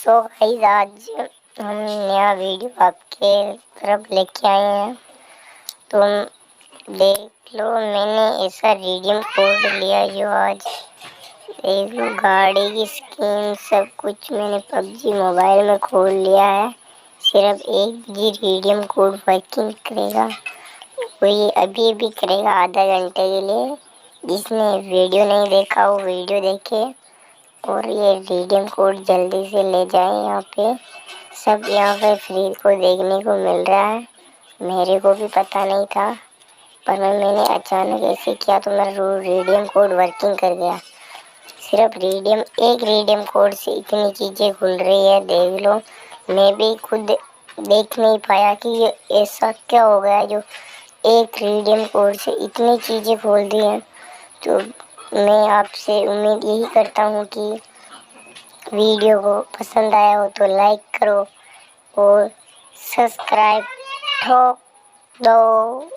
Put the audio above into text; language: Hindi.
सो गाइस, आज हम नया वीडियो आपके तरफ लेके आए हैं। तुम देख लो, मैंने ऐसा रिडीम कोड लिया जो आज देख लो, गाड़ी की स्किन सब कुछ मैंने पबजी मोबाइल में खोल लिया है। सिर्फ एक जी रिडीम कोड वर्किंग करेगा, वो ये अभी भी करेगा आधा घंटे के लिए। जिसने वीडियो नहीं देखा वो वीडियो देखे और ये रिडीम कोड जल्दी से ले जाए। यहाँ पे सब यहाँ पे फ्री को देखने को मिल रहा है। मेरे को भी पता नहीं था, पर मैंने अचानक ऐसे किया तो मेरा रिडीम कोड वर्किंग कर गया। सिर्फ एक रिडीम कोड से इतनी चीज़ें खुल रही है, देख लो। मैं भी खुद देख नहीं पाया कि ये ऐसा क्या हो गया जो एक रिडीम कोड से इतनी चीज़ें खोल दी हैं। तो मैं आपसे उम्मीद यही करता हूँ कि वीडियो को पसंद आया हो तो लाइक करो और सब्सक्राइब ठोक दो।